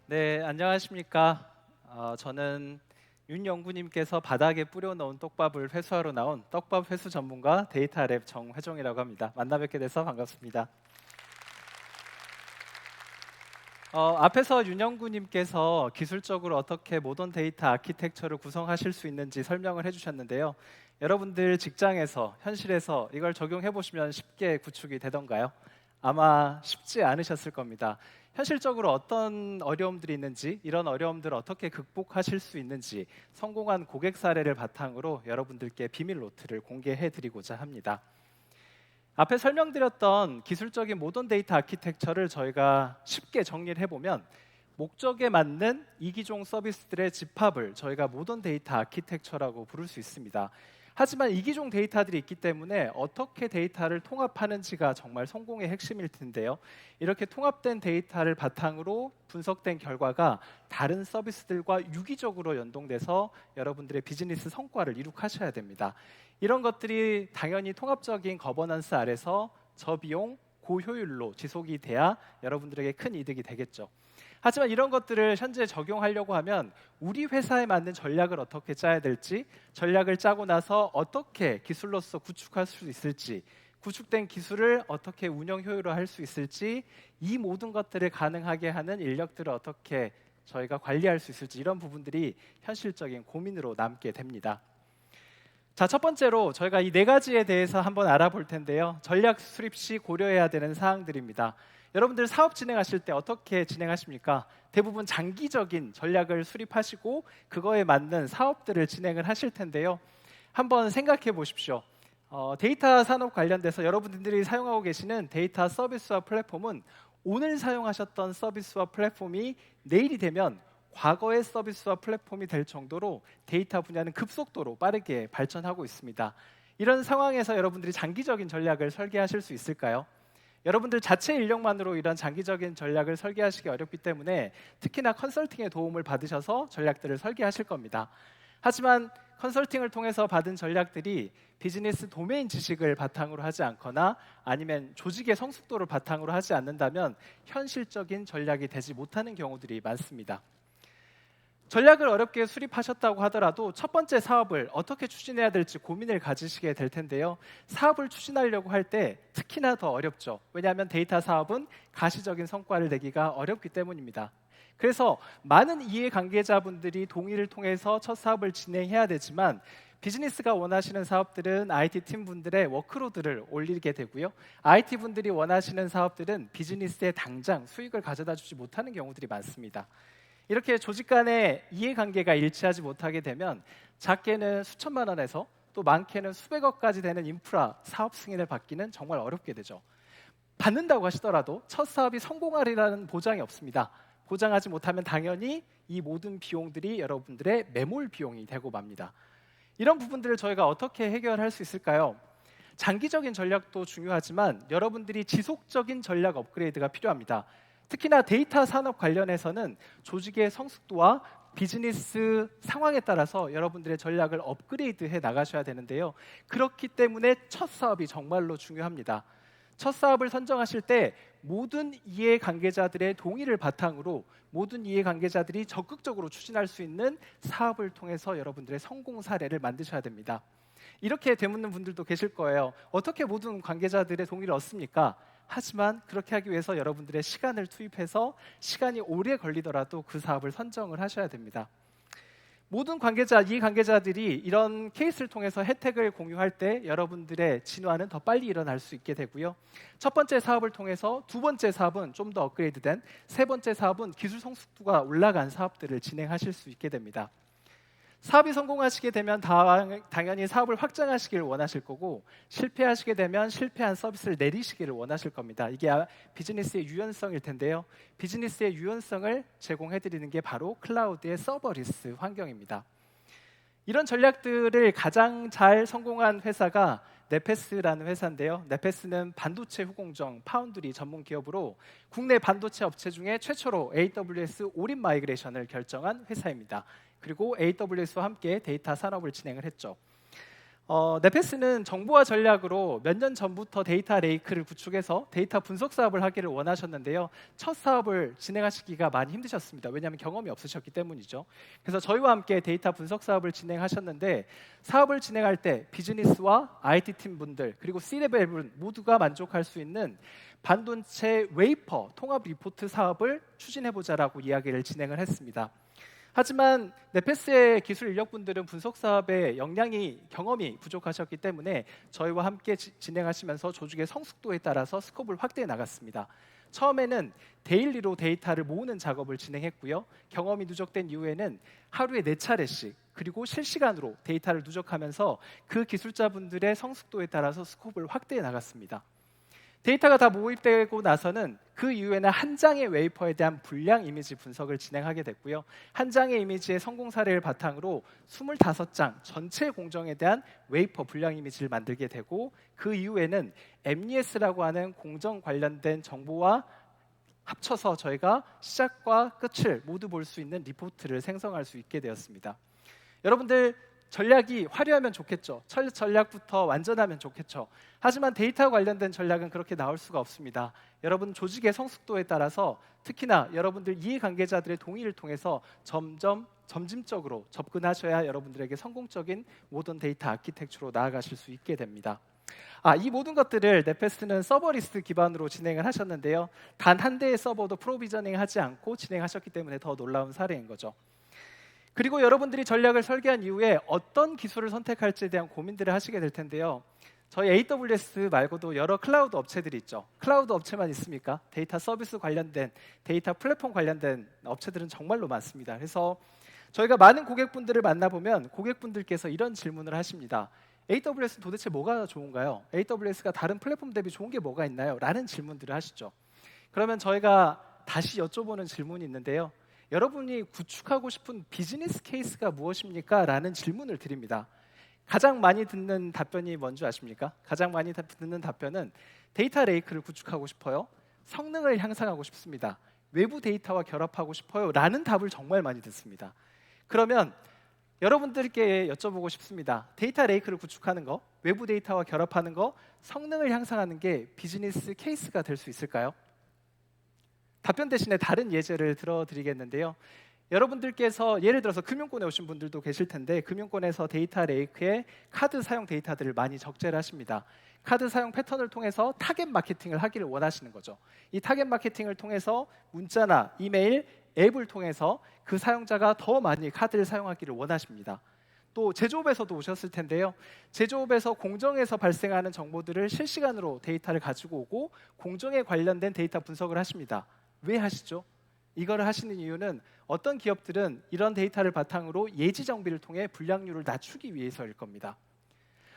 네, 안녕하십니까. 저는 윤 연구님께서 바닥에 뿌려놓은 떡밥을 회수하러 나온 떡밥 회수 전문가 데이터랩 정회종이라고 합니다. 만나 뵙게 돼서 반갑습니다. 앞에서 윤 연구님께서 기술적으로 어떻게 모던 데이터 아키텍처를 구성하실 수 있는지 설명을 해주셨는데요. 여러분들 직장에서, 현실에서 이걸 적용해 보시면 쉽게 구축이 되던가요? 아마 쉽지 않으셨을 겁니다. 현실적으로 어떤 어려움들이 있는지, 이런 어려움들을 어떻게 극복하실 수 있는지 성공한 고객 사례를 바탕으로 여러분들께 비밀 노트를 공개해 드리고자 합니다. 앞에 설명드렸던 기술적인 모던 데이터 아키텍처를 저희가 쉽게 정리를 해보면, 목적에 맞는 이기종 서비스들의 집합을 저희가 모던 데이터 아키텍처라고 부를 수 있습니다. 하지만 이기종 데이터들이 있기 때문에 어떻게 데이터를 통합하는지가 정말 성공의 핵심일 텐데요. 이렇게 통합된 데이터를 바탕으로 분석된 결과가 다른 서비스들과 유기적으로 연동돼서 여러분들의 비즈니스 성과를 이룩하셔야 됩니다. 이런 것들이 당연히 통합적인 거버넌스 아래서 저비용, 고효율로 지속이 돼야 여러분들에게 큰 이득이 되겠죠. 하지만 이런 것들을 현재 적용하려고 하면 우리 회사에 맞는 전략을 어떻게 짜야 될지, 전략을 짜고 나서 어떻게 기술로서 구축할 수 있을지, 구축된 기술을 어떻게 운영 효율화할 수 있을지, 이 모든 것들을 가능하게 하는 인력들을 어떻게 저희가 관리할 수 있을지, 이런 부분들이 현실적인 고민으로 남게 됩니다. 자, 첫 번째로 저희가 이 네 가지에 대해서 한번 알아볼 텐데요. 전략 수립 시 고려해야 되는 사항들입니다. 여러분들 사업 진행하실 때 어떻게 진행하십니까? 대부분 장기적인 전략을 수립하시고 그거에 맞는 사업들을 진행을 하실 텐데요. 한번 생각해 보십시오. 데이터 산업 관련돼서 여러분들이 사용하고 계시는 데이터 서비스와 플랫폼은 오늘 사용하셨던 서비스와 플랫폼이 내일이 되면 과거의 서비스와 플랫폼이 될 정도로 데이터 분야는 급속도로 빠르게 발전하고 있습니다. 이런 상황에서 여러분들이 장기적인 전략을 설계하실 수 있을까요? 여러분들 자체 인력만으로 이런 장기적인 전략을 설계하시기 어렵기 때문에 특히나 컨설팅의 도움을 받으셔서 전략들을 설계하실 겁니다. 하지만 컨설팅을 통해서 받은 전략들이 비즈니스 도메인 지식을 바탕으로 하지 않거나 아니면 조직의 성숙도를 바탕으로 하지 않는다면 현실적인 전략이 되지 못하는 경우들이 많습니다. 전략을 어렵게 수립하셨다고 하더라도 첫 번째 사업을 어떻게 추진해야 될지 고민을 가지시게 될 텐데요. 사업을 추진하려고 할 때 특히나 더 어렵죠. 왜냐하면 데이터 사업은 가시적인 성과를 내기가 어렵기 때문입니다. 그래서 많은 이해관계자분들이 동의를 통해서 첫 사업을 진행해야 되지만 비즈니스가 원하시는 사업들은 IT 팀분들의 워크로드를 올리게 되고요. IT 분들이 원하시는 사업들은 비즈니스에 당장 수익을 가져다 주지 못하는 경우들이 많습니다. 이렇게 조직 간의 이해관계가 일치하지 못하게 되면 작게는 수천만 원에서 또 많게는 수백억까지 되는 인프라 사업 승인을 받기는 정말 어렵게 되죠. 받는다고 하시더라도 첫 사업이 성공하리라는 보장이 없습니다. 보장하지 못하면 당연히 이 모든 비용들이 여러분들의 매몰 비용이 되고 맙니다. 이런 부분들을 저희가 어떻게 해결할 수 있을까요? 장기적인 전략도 중요하지만 여러분들이 지속적인 전략 업그레이드가 필요합니다. 특히나 데이터 산업 관련해서는 조직의 성숙도와 비즈니스 상황에 따라서 여러분들의 전략을 업그레이드해 나가셔야 되는데요. 그렇기 때문에 첫 사업이 정말로 중요합니다. 첫 사업을 선정하실 때 모든 이해관계자들의 동의를 바탕으로 모든 이해관계자들이 적극적으로 추진할 수 있는 사업을 통해서 여러분들의 성공 사례를 만드셔야 됩니다. 이렇게 되묻는 분들도 계실 거예요. 어떻게 모든 관계자들의 동의를 얻습니까? 하지만 그렇게 하기 위해서 여러분들의 시간을 투입해서 시간이 오래 걸리더라도 그 사업을 선정을 하셔야 됩니다. 모든 이해관계자들이 이런 케이스를 통해서 혜택을 공유할 때 여러분들의 진화는 더 빨리 일어날 수 있게 되고요. 첫 번째 사업을 통해서 두 번째 사업은 좀 더 업그레이드된, 세 번째 사업은 기술 성숙도가 올라간 사업들을 진행하실 수 있게 됩니다. 사업이 성공하시게 되면 당연히 사업을 확장하시기를 원하실 거고, 실패하시게 되면 실패한 서비스를 내리시기를 원하실 겁니다. 이게 비즈니스의 유연성일 텐데요. 비즈니스의 유연성을 제공해드리는 게 바로 클라우드의 서버리스 환경입니다. 이런 전략들을 가장 잘 성공한 회사가 네페스라는 회사인데요. 네페스는 반도체 후공정, 파운드리 전문 기업으로 국내 반도체 업체 중에 최초로 AWS 올인 마이그레이션을 결정한 회사입니다. 그리고 AWS와 함께 데이터 산업을 진행을 했죠. 네페스는 정보화 전략으로 몇 년 전부터 데이터 레이크를 구축해서 데이터 분석 사업을 하기를 원하셨는데요. 첫 사업을 진행하시기가 많이 힘드셨습니다. 왜냐하면 경험이 없으셨기 때문이죠. 그래서 저희와 함께 데이터 분석 사업을 진행하셨는데, 사업을 진행할 때 비즈니스와 IT 팀 분들 그리고 C-레벨 분 모두가 만족할 수 있는 반도체 웨이퍼 통합 리포트 사업을 추진해보자라고 이야기를 진행을 했습니다. 하지만 네페스의 기술 인력분들은 분석 사업에 경험이 부족하셨기 때문에 저희와 함께 진행하시면서 조직의 성숙도에 따라서 스코프를 확대해 나갔습니다. 처음에는 데일리로 데이터를 모으는 작업을 진행했고요. 경험이 누적된 이후에는 하루에 4차례씩 그리고 실시간으로 데이터를 누적하면서 그 기술자분들의 성숙도에 따라서 스코프를 확대해 나갔습니다. 데이터가 다 모집되고 나서는 그 이후에는 한 장의 웨이퍼에 대한 불량 이미지 분석을 진행하게 됐고요. 한 장의 이미지의 성공 사례를 바탕으로 25장 전체 공정에 대한 웨이퍼 불량 이미지를 만들게 되고, 그 이후에는 MES라고 하는 공정 관련된 정보와 합쳐서 저희가 시작과 끝을 모두 볼 수 있는 리포트를 생성할 수 있게 되었습니다. 여러분들, 전략이 화려하면 좋겠죠. 전략부터 완전하면 좋겠죠. 하지만 데이터 관련된 전략은 그렇게 나올 수가 없습니다. 여러분 조직의 성숙도에 따라서 특히나 여러분들 이해관계자들의 동의를 통해서 점진적으로 접근하셔야 여러분들에게 성공적인 모던 데이터 아키텍처로 나아가실 수 있게 됩니다. 이 모든 것들을 네페스트는 서버리스 기반으로 진행을 하셨는데요. 단 한 대의 서버도 프로비저닝 하지 않고 진행하셨기 때문에 더 놀라운 사례인 거죠. 그리고 여러분들이 전략을 설계한 이후에 어떤 기술을 선택할지에 대한 고민들을 하시게 될 텐데요. 저희 AWS 말고도 여러 클라우드 업체들이 있죠. 클라우드 업체만 있습니까? 데이터 서비스 관련된, 데이터 플랫폼 관련된 업체들은 정말로 많습니다. 그래서 저희가 많은 고객분들을 만나보면 고객분들께서 이런 질문을 하십니다. AWS는 도대체 뭐가 좋은가요? AWS가 다른 플랫폼 대비 좋은 게 뭐가 있나요? 라는 질문들을 하시죠. 그러면 저희가 다시 여쭤보는 질문이 있는데요. 여러분이 구축하고 싶은 비즈니스 케이스가 무엇입니까? 라는 질문을 드립니다. 가장 많이 듣는 답변이 뭔지 아십니까? 가장 많이 듣는 답변은 데이터 레이크를 구축하고 싶어요. 성능을 향상하고 싶습니다. 외부 데이터와 결합하고 싶어요. 라는 답을 정말 많이 듣습니다. 그러면 여러분들께 여쭤보고 싶습니다. 데이터 레이크를 구축하는 거, 외부 데이터와 결합하는 거, 성능을 향상하는 게 비즈니스 케이스가 될 수 있을까요? 답변 대신에 다른 예제를 들어드리겠는데요. 여러분들께서 예를 들어서 금융권에 오신 분들도 계실 텐데 금융권에서 데이터 레이크에 카드 사용 데이터들을 많이 적재를 하십니다. 카드 사용 패턴을 통해서 타겟 마케팅을 하기를 원하시는 거죠. 이 타겟 마케팅을 통해서 문자나 이메일, 앱을 통해서 그 사용자가 더 많이 카드를 사용하기를 원하십니다. 또 제조업에서도 오셨을 텐데요. 제조업에서 공정에서 발생하는 정보들을 실시간으로 데이터를 가지고 오고 공정에 관련된 데이터 분석을 하십니다. 왜 하시죠? 이거를 하시는 이유는 어떤 기업들은 이런 데이터를 바탕으로 예지 정비를 통해 불량률을 낮추기 위해서일 겁니다.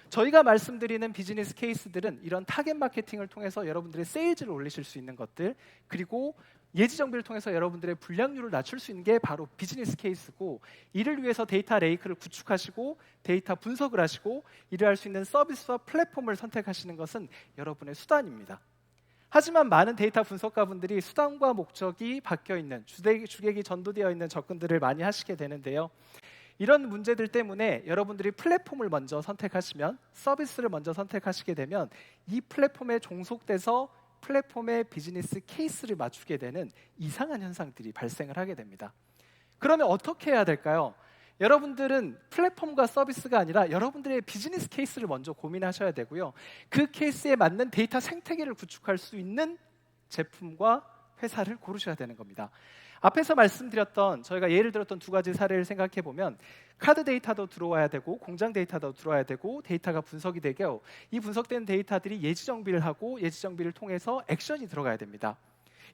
저희가 말씀드리는 비즈니스 케이스들은 이런 타겟 마케팅을 통해서 여러분들의 세일즈를 올리실 수 있는 것들, 그리고 예지 정비를 통해서 여러분들의 불량률을 낮출 수 있는 게 바로 비즈니스 케이스고, 이를 위해서 데이터 레이크를 구축하시고 데이터 분석을 하시고 이를 할 수 있는 서비스와 플랫폼을 선택하시는 것은 여러분의 수단입니다. 하지만 많은 데이터 분석가분들이 수단과 목적이 바뀌어있는, 주객이 전도되어 있는 접근들을 많이 하시게 되는데요. 이런 문제들 때문에 여러분들이 플랫폼을 먼저 선택하시면, 서비스를 먼저 선택하시게 되면 이 플랫폼에 종속돼서 플랫폼의 비즈니스 케이스를 맞추게 되는 이상한 현상들이 발생을 하게 됩니다. 그러면 어떻게 해야 될까요? 여러분들은 플랫폼과 서비스가 아니라 여러분들의 비즈니스 케이스를 먼저 고민하셔야 되고요. 그 케이스에 맞는 데이터 생태계를 구축할 수 있는 제품과 회사를 고르셔야 되는 겁니다. 앞에서 말씀드렸던, 저희가 예를 들었던 두 가지 사례를 생각해 보면 카드 데이터도 들어와야 되고 공장 데이터도 들어와야 되고 데이터가 분석이 되고, 이 분석된 데이터들이 예지 정비를 하고 예지 정비를 통해서 액션이 들어가야 됩니다.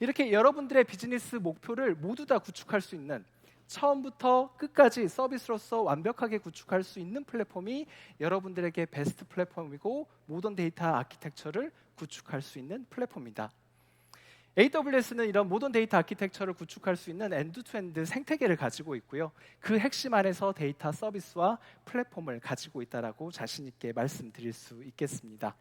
이렇게 여러분들의 비즈니스 목표를 모두 다 구축할 수 있는, 처음부터 끝까지 서비스로서 완벽하게 구축할 수 있는 플랫폼이 여러분들에게 베스트 플랫폼이고 모던 데이터 아키텍처를 구축할 수 있는 플랫폼입니다. AWS는 이런 모던 데이터 아키텍처를 구축할 수 있는 엔드-투-엔드 생태계를 가지고 있고요. 그 핵심 안에서 데이터 서비스와 플랫폼을 가지고 있다라고 자신 있게 말씀드릴 수 있겠습니다.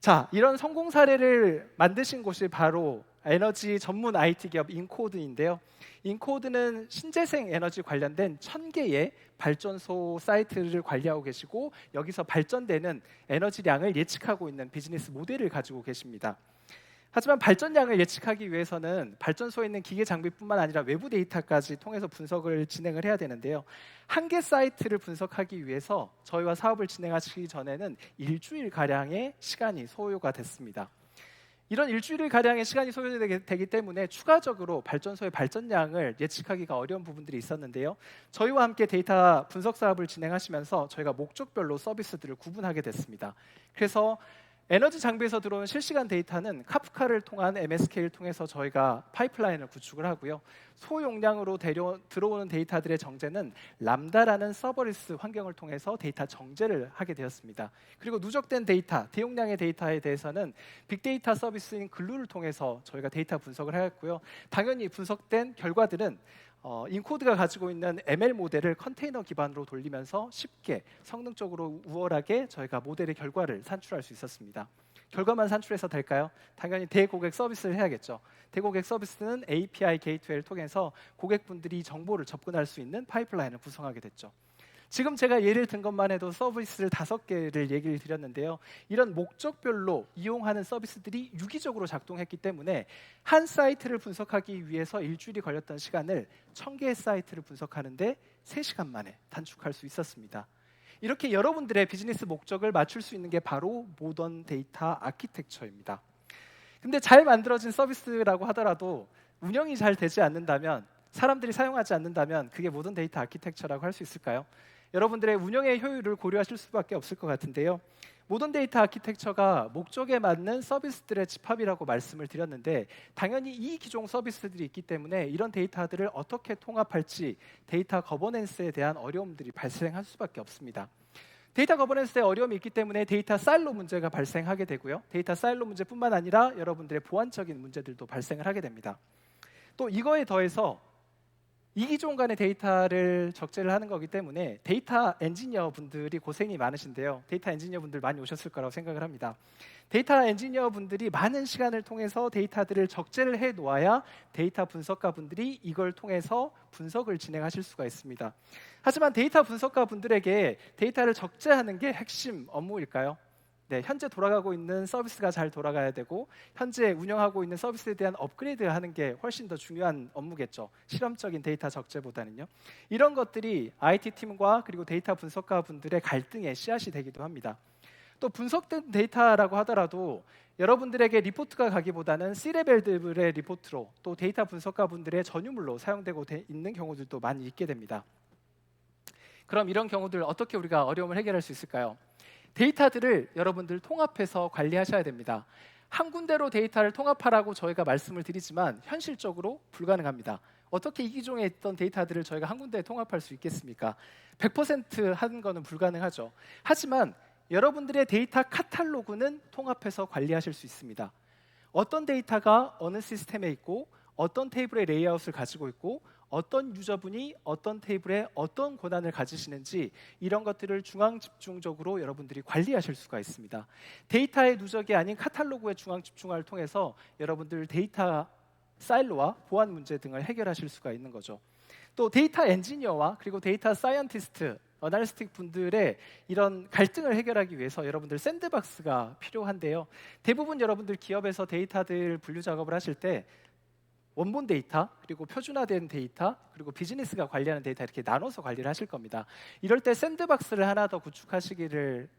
자, 이런 성공 사례를 만드신 곳이 바로 에너지 전문 IT 기업 인코드인데요. 인코드는 신재생 에너지 관련된 1000개의 발전소 사이트를 관리하고 계시고, 여기서 발전되는 에너지량을 예측하고 있는 비즈니스 모델을 가지고 계십니다. 하지만 발전량을 예측하기 위해서는 발전소에 있는 기계 장비뿐만 아니라 외부 데이터까지 통해서 분석을 진행을 해야 되는데요. 한 개 사이트를 분석하기 위해서 저희와 사업을 진행하시기 전에는 일주일가량의 시간이 소요가 됐습니다. 이런 일주일가량의 시간이 소요되기 때문에 추가적으로 발전소의 발전량을 예측하기가 어려운 부분들이 있었는데요. 저희와 함께 데이터 분석 사업을 진행하시면서 저희가 목적별로 서비스들을 구분하게 됐습니다. 그래서 에너지 장비에서 들어오는 실시간 데이터는 카프카를 통한 MSK를 통해서 저희가 파이프라인을 구축을 하고요. 소용량으로 들어오는 데이터들의 정제는 람다라는 서버리스 환경을 통해서 데이터 정제를 하게 되었습니다. 그리고 누적된 데이터, 대용량의 데이터에 대해서는 빅데이터 서비스인 글루를 통해서 저희가 데이터 분석을 하였고요. 당연히 분석된 결과들은 인코드가 가지고 있는 ML 모델을 컨테이너 기반으로 돌리면서 쉽게 성능적으로 우월하게 저희가 모델의 결과를 산출할 수 있었습니다. 결과만 산출해서 될까요? 당연히 대고객 서비스를 해야겠죠. 대고객 서비스는 API 게이트웨이를 통해서 고객분들이 정보를 접근할 수 있는 파이프라인을 구성하게 됐죠. 지금 제가 예를 든 것만 해도 서비스를 5개를 얘기를 드렸는데요. 이런 목적별로 이용하는 서비스들이 유기적으로 작동했기 때문에 한 사이트를 분석하기 위해서 일주일이 걸렸던 시간을 1000개의 사이트를 분석하는데 3시간 만에 단축할 수 있었습니다. 이렇게 여러분들의 비즈니스 목적을 맞출 수 있는 게 바로 모던 데이터 아키텍처입니다. 근데 잘 만들어진 서비스라고 하더라도 운영이 잘 되지 않는다면, 사람들이 사용하지 않는다면 그게 모던 데이터 아키텍처라고 할 수 있을까요? 여러분들의 운영의 효율을 고려하실 수밖에 없을 것 같은데요. 모던 데이터 아키텍처가 목적에 맞는 서비스들의 집합이라고 말씀을 드렸는데, 당연히 이 기존 서비스들이 있기 때문에 이런 데이터들을 어떻게 통합할지 데이터 거버넌스에 대한 어려움들이 발생할 수밖에 없습니다. 데이터 거버넌스에 어려움이 있기 때문에 데이터 사일로 문제가 발생하게 되고요. 데이터 사일로 문제뿐만 아니라 여러분들의 보안적인 문제들도 발생을 하게 됩니다. 또 이거에 더해서 이 기존 간의 데이터를 적재를 하는 거기 때문에 데이터 엔지니어 분들이 고생이 많으신데요. 데이터 엔지니어 분들 많이 오셨을 거라고 생각을 합니다. 데이터 엔지니어 분들이 많은 시간을 통해서 데이터들을 적재를 해 놓아야 데이터 분석가 분들이 이걸 통해서 분석을 진행하실 수가 있습니다. 하지만 데이터 분석가 분들에게 데이터를 적재하는 게 핵심 업무일까요? 네, 현재 돌아가고 있는 서비스가 잘 돌아가야 되고 현재 운영하고 있는 서비스에 대한 업그레이드하는 게 훨씬 더 중요한 업무겠죠. 실험적인 데이터 적재보다는요. 이런 것들이 IT팀과 그리고 데이터 분석가 분들의 갈등의 씨앗이 되기도 합니다. 또 분석된 데이터라고 하더라도 여러분들에게 리포트가 가기보다는 C레벨들의 리포트로 또 데이터 분석가 분들의 전유물로 사용되고 있는 경우들도 많이 있게 됩니다. 그럼 이런 경우들 어떻게 우리가 어려움을 해결할 수 있을까요? 데이터들을 여러분들 통합해서 관리하셔야 됩니다. 한 군데로 데이터를 통합하라고 저희가 말씀을 드리지만 현실적으로 불가능합니다. 어떻게 이 기종에 있던 데이터들을 저희가 한 군데에 통합할 수 있겠습니까? 100% 하는 거는 불가능하죠. 하지만 여러분들의 데이터 카탈로그는 통합해서 관리하실 수 있습니다. 어떤 데이터가 어느 시스템에 있고 어떤 테이블의 레이아웃을 가지고 있고 어떤 유저분이 어떤 테이블에 어떤 권한을 가지시는지 이런 것들을 중앙 집중적으로 여러분들이 관리하실 수가 있습니다. 데이터의 누적이 아닌 카탈로그의 중앙 집중화를 통해서 여러분들 데이터 사일로와 보안 문제 등을 해결하실 수가 있는 거죠. 또 데이터 엔지니어와 그리고 데이터 사이언티스트, 어널리스틱 분들의 이런 갈등을 해결하기 위해서 여러분들 샌드박스가 필요한데요. 대부분 여러분들 기업에서 데이터들 분류 작업을 하실 때 원본 데이터, 그리고 표준화된 데이터, 그리고 비즈니스가 관리하는 데이터 이렇게 나눠서 관리를 하실 겁니다. 이럴 때 샌드박스를 하나 더 구축하시기를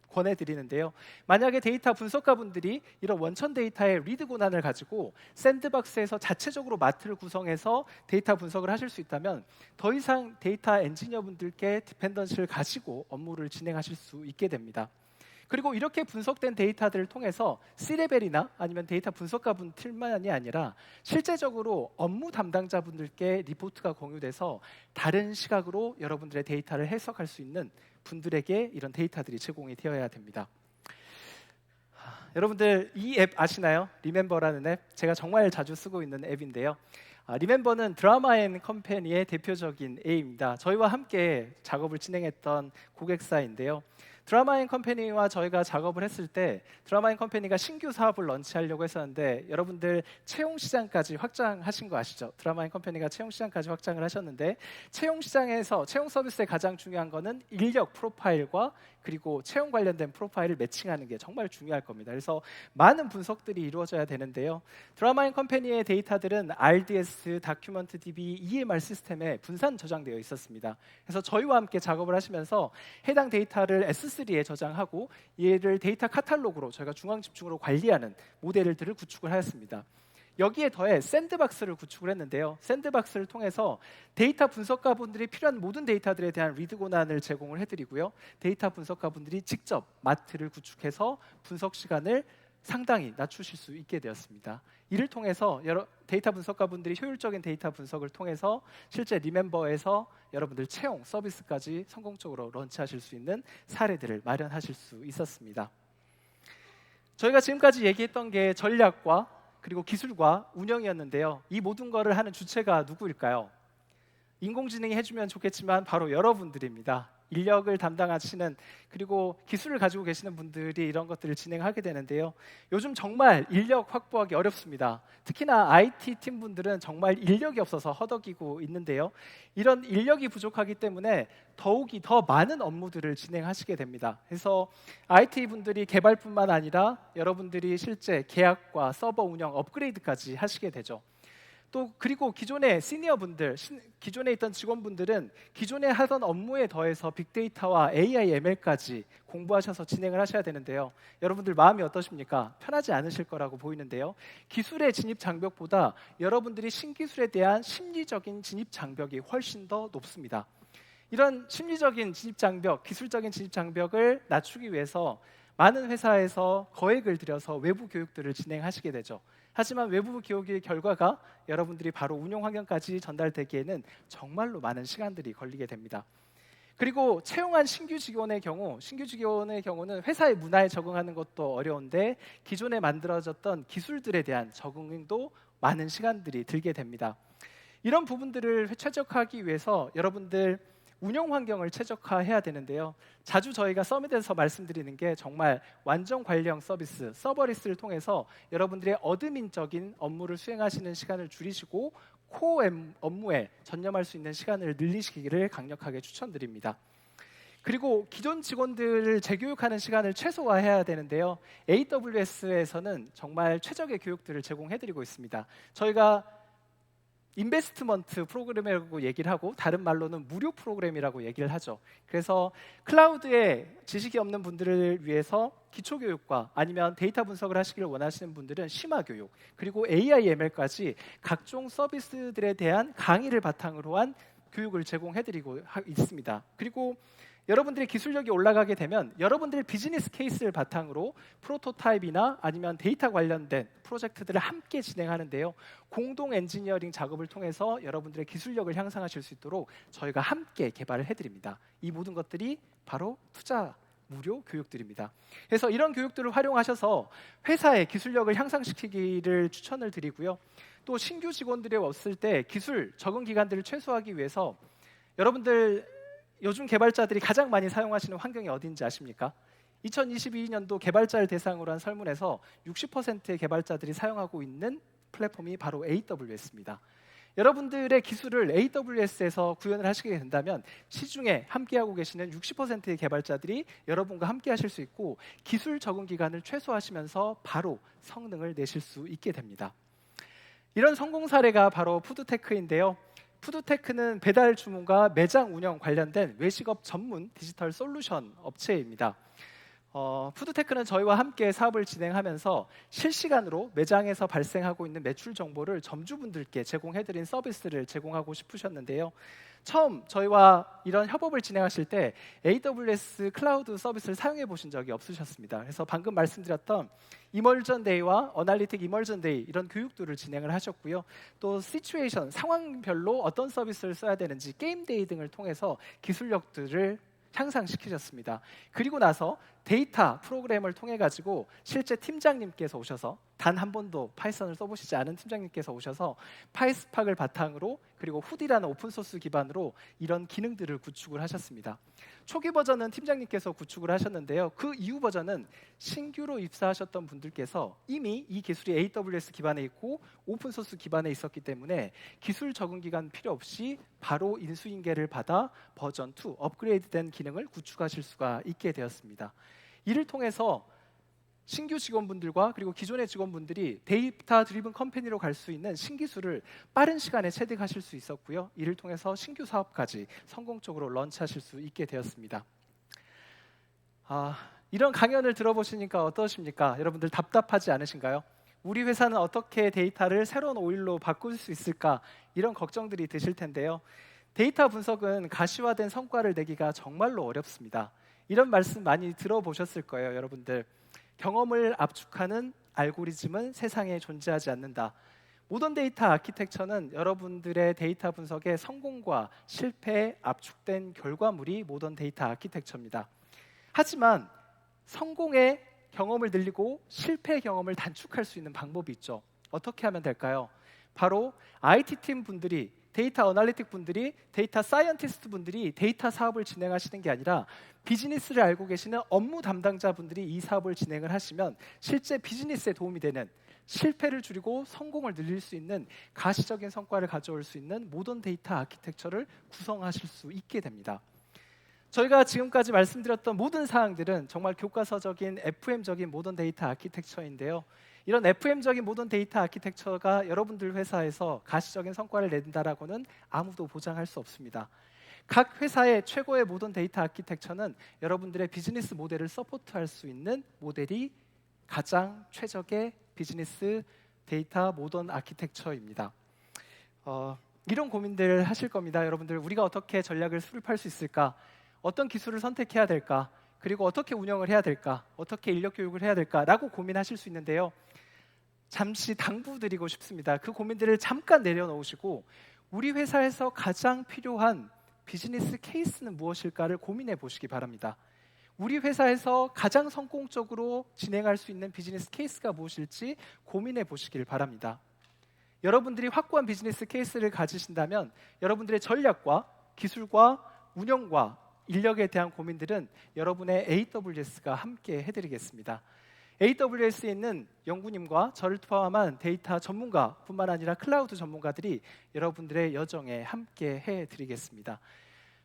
권해드리는데요. 만약에 데이터 분석가 분들이 이런 원천 데이터의 리드 권한을 가지고 샌드박스에서 자체적으로 마트를 구성해서 데이터 분석을 하실 수 있다면 더 이상 데이터 엔지니어 분들께 디펜던시를 가지고 업무를 진행하실 수 있게 됩니다. 그리고 이렇게 분석된 데이터들을 통해서 C레벨이나 아니면 데이터 분석가 분들만이 아니라 실제적으로 업무 담당자분들께 리포트가 공유돼서 다른 시각으로 여러분들의 데이터를 해석할 수 있는 분들에게 이런 데이터들이 제공이 되어야 됩니다. 여러분들 이 앱 아시나요? 리멤버라는 앱. 제가 정말 자주 쓰고 있는 앱인데요. 리멤버는 드라마 앤 컴퍼니의 대표적인 A입니다. 저희와 함께 작업을 진행했던 고객사인데요. 드라마 앤 컴퍼니와 저희가 작업을 했을 때 드라마 앤 컴퍼니가 신규 사업을 런치하려고 했었는데 여러분들 채용 시장까지 확장하신 거 아시죠? 드라마 앤 컴퍼니가 채용 시장까지 확장을 하셨는데 채용 시장에서 채용 서비스의 가장 중요한 거는 인력 프로파일과 그리고 채용 관련된 프로파일을 매칭하는 게 정말 중요할 겁니다. 그래서 많은 분석들이 이루어져야 되는데요. 드라마 앤 컴퍼니의 데이터들은 RDS, 다큐먼트 DB, EMR 시스템에 분산 저장되어 있었습니다. 그래서 저희와 함께 작업을 하시면서 해당 데이터를 S3에 저장하고 얘를 데이터 카탈로그로 저희가 중앙 집중으로 관리하는 모델들을 구축을 하였습니다. 여기에 더해 샌드박스를 구축을 했는데요. 샌드박스를 통해서 데이터 분석가분들이 필요한 모든 데이터들에 대한 리드 권한을 제공을 해드리고요. 데이터 분석가분들이 직접 마트를 구축해서 분석 시간을 상당히 낮추실 수 있게 되었습니다. 이를 통해서 데이터 분석가분들이 효율적인 데이터 분석을 통해서 실제 리멤버에서 여러분들 채용 서비스까지 성공적으로 런치하실 수 있는 사례들을 마련하실 수 있었습니다. 저희가 지금까지 얘기했던 게 전략과 그리고 기술과 운영이었는데요. 이 모든 것을 하는 주체가 누구일까요? 인공지능이 해주면 좋겠지만 바로 여러분들입니다. 인력을 담당하시는 그리고 기술을 가지고 계시는 분들이 이런 것들을 진행하게 되는데요. 요즘 정말 인력 확보하기 어렵습니다. 특히나 IT 팀 분들은 정말 인력이 없어서 허덕이고 있는데요. 이런 인력이 부족하기 때문에 더욱이 더 많은 업무들을 진행하시게 됩니다. 그래서 IT 분들이 개발뿐만 아니라 여러분들이 실제 계약과 서버 운영, 업그레이드까지 하시게 되죠. 또 그리고 기존의 시니어분들, 기존에 있던 직원분들은 기존에 하던 업무에 더해서 빅데이터와 AI, ML까지 공부하셔서 진행을 하셔야 되는데요. 여러분들 마음이 어떠십니까? 편하지 않으실 거라고 보이는데요. 기술의 진입 장벽보다 여러분들이 신기술에 대한 심리적인 진입 장벽이 훨씬 더 높습니다. 이런 심리적인 진입 장벽, 기술적인 진입 장벽을 낮추기 위해서 많은 회사에서 거액을 들여서 외부 교육들을 진행하시게 되죠. 하지만 외부 교육의 결과가 여러분들이 바로 운용 환경까지 전달되기에는 정말로 많은 시간들이 걸리게 됩니다. 그리고 채용한 신규 직원의 경우는 회사의 문화에 적응하는 것도 어려운데 기존에 만들어졌던 기술들에 대한 적응도 많은 시간들이 들게 됩니다. 이런 부분들을 최적화하기 위해서 여러분들 운영 환경을 최적화해야 되는데요. 자주 저희가 서밋에서 말씀드리는 게 정말 완전 관리형 서비스, 서버리스를 통해서 여러분들의 어드민적인 업무를 수행하시는 시간을 줄이시고 코어 업무에 전념할 수 있는 시간을 늘리시기를 강력하게 추천드립니다. 그리고 기존 직원들을 재교육하는 시간을 최소화해야 되는데요. AWS에서는 정말 최적의 교육들을 제공해드리고 있습니다. 저희가 인베스트먼트 프로그램이라고 얘기를 하고 다른 말로는 무료 프로그램이라고 얘기를 하죠. 그래서 클라우드에 지식이 없는 분들을 위해서 기초교육과 아니면 데이터 분석을 하시기를 원하시는 분들은 심화교육, 그리고 AI, ML까지 각종 서비스들에 대한 강의를 바탕으로 한 교육을 제공해드리고 있습니다. 그리고 여러분들의 기술력이 올라가게 되면 여러분들의 비즈니스 케이스를 바탕으로 프로토타입이나 아니면 데이터 관련된 프로젝트들을 함께 진행하는데요. 공동 엔지니어링 작업을 통해서 여러분들의 기술력을 향상하실 수 있도록 저희가 함께 개발을 해드립니다. 이 모든 것들이 바로 투자 무료 교육들입니다. 그래서 이런 교육들을 활용하셔서 회사의 기술력을 향상시키기를 추천을 드리고요. 또 신규 직원들이 왔을 때 기술 적응 기간들을 최소화하기 위해서 여러분들 요즘 개발자들이 가장 많이 사용하시는 환경이 어딘지 아십니까? 2022년도 개발자를 대상으로 한 설문에서 60%의 개발자들이 사용하고 있는 플랫폼이 바로 AWS입니다. 여러분들의 기술을 AWS에서 구현을 하시게 된다면 시중에 함께하고 계시는 60%의 개발자들이 여러분과 함께 하실 수 있고 기술 적응 기간을 최소화하시면서 바로 성능을 내실 수 있게 됩니다. 이런 성공 사례가 바로 푸드테크인데요. 푸드테크는 배달 주문과 매장 운영 관련된 외식업 전문 디지털 솔루션 업체입니다. 푸드테크는 저희와 함께 사업을 진행하면서 실시간으로 매장에서 발생하고 있는 매출 정보를 점주분들께 제공해드린 서비스를 제공하고 싶으셨는데요. 처음 저희와 이런 협업을 진행하실 때 AWS 클라우드 서비스를 사용해 보신 적이 없으셨습니다. 그래서 방금 말씀드렸던 이멀전 데이와 어널리틱 이멀전 데이 이런 교육들을 진행을 하셨고요. 또 시츄에이션, 상황별로 어떤 서비스를 써야 되는지 게임 데이 등을 통해서 기술력들을 향상시키셨습니다. 그리고 나서 데이터 프로그램을 통해 가지고 실제 팀장님께서 오셔서 단 한 번도 파이썬을 써보시지 않은 팀장님께서 오셔서 파이스팍을 바탕으로 그리고 후디라는 오픈소스 기반으로 이런 기능들을 구축을 하셨습니다. 초기 버전은 팀장님께서 구축을 하셨는데요. 그 이후 버전은 신규로 입사하셨던 분들께서 이미 이 기술이 AWS 기반에 있고 오픈소스 기반에 있었기 때문에 기술 적응 기간 필요 없이 바로 인수인계를 받아 버전 2 업그레이드된 기능을 구축하실 수가 있게 되었습니다. 이를 통해서 신규 직원분들과 그리고 기존의 직원분들이 데이터 드리븐 컴퍼니로 갈 수 있는 신기술을 빠른 시간에 체득하실 수 있었고요. 이를 통해서 신규 사업까지 성공적으로 런치하실 수 있게 되었습니다. 이런 강연을 들어보시니까 어떠십니까? 여러분들 답답하지 않으신가요? 우리 회사는 어떻게 데이터를 새로운 오일로 바꿀 수 있을까? 이런 걱정들이 드실 텐데요. 데이터 분석은 가시화된 성과를 내기가 정말로 어렵습니다. 이런 말씀 많이 들어보셨을 거예요, 여러분들. 경험을 압축하는 알고리즘은 세상에 존재하지 않는다. 모던 데이터 아키텍처는 여러분들의 데이터 분석의 성공과 실패에 압축된 결과물이 모던 데이터 아키텍처입니다. 하지만 성공의 경험을 늘리고 실패의 경험을 단축할 수 있는 방법이 있죠. 어떻게 하면 될까요? 바로 IT팀 분들이, 데이터 어널리틱 분들이, 데이터 사이언티스트 분들이 데이터 사업을 진행하시는 게 아니라 비즈니스를 알고 계시는 업무 담당자분들이 이 사업을 진행을 하시면 실제 비즈니스에 도움이 되는, 실패를 줄이고 성공을 늘릴 수 있는 가시적인 성과를 가져올 수 있는 모던 데이터 아키텍처를 구성하실 수 있게 됩니다. 저희가 지금까지 말씀드렸던 모든 사항들은 정말 교과서적인 FM적인 모던 데이터 아키텍처인데요. 이런 FM적인 모던 데이터 아키텍처가 여러분들 회사에서 가시적인 성과를 낸다라고는 아무도 보장할 수 없습니다. 각 회사의 최고의 모던 데이터 아키텍처는 여러분들의 비즈니스 모델을 서포트할 수 있는 모델이 가장 최적의 비즈니스 데이터 모던 아키텍처입니다. 이런 고민들 하실 겁니다. 여러분들, 우리가 어떻게 전략을 수립할 수 있을까? 어떤 기술을 선택해야 될까? 그리고 어떻게 운영을 해야 될까? 어떻게 인력 교육을 해야 될까라고 고민하실 수 있는데요. 잠시 당부드리고 싶습니다. 그 고민들을 잠깐 내려놓으시고 우리 회사에서 가장 필요한 비즈니스 케이스는 무엇일까를 고민해 보시기 바랍니다. 우리 회사에서 가장 성공적으로 진행할 수 있는 비즈니스 케이스가 무엇일지 고민해 보시길 바랍니다. 여러분들이 확고한 비즈니스 케이스를 가지신다면 여러분들의 전략과 기술과 운영과 인력에 대한 고민들은 여러분의 AWS가 함께 해드리겠습니다. AWS에 있는 연구님과 저를 포함한 데이터 전문가뿐만 아니라 클라우드 전문가들이 여러분들의 여정에 함께 해드리겠습니다.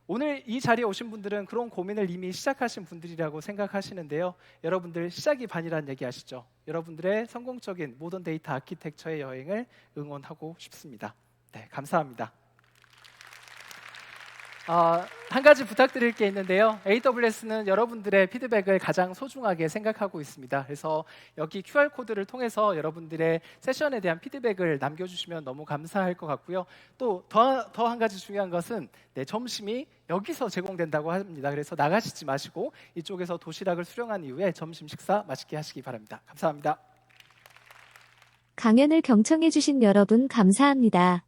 오늘 이 자리에 오신 분들은 그런 고민을 이미 시작하신 분들이라고 생각하시는데요. 여러분들 시작이 반이라는 얘기 아시죠? 여러분들의 성공적인 모던 데이터 아키텍처의 여행을 응원하고 싶습니다. 네, 감사합니다. 한 가지 부탁드릴 게 있는데요. AWS는 여러분들의 피드백을 가장 소중하게 생각하고 있습니다. 그래서 여기 QR코드를 통해서 여러분들의 세션에 대한 피드백을 남겨주시면 너무 감사할 것 같고요. 또 더 한 가지 중요한 것은 점심이 여기서 제공된다고 합니다. 그래서 나가시지 마시고 이쪽에서 도시락을 수령한 이후에 점심 식사 맛있게 하시기 바랍니다. 감사합니다. 강연을 경청해주신 여러분 감사합니다.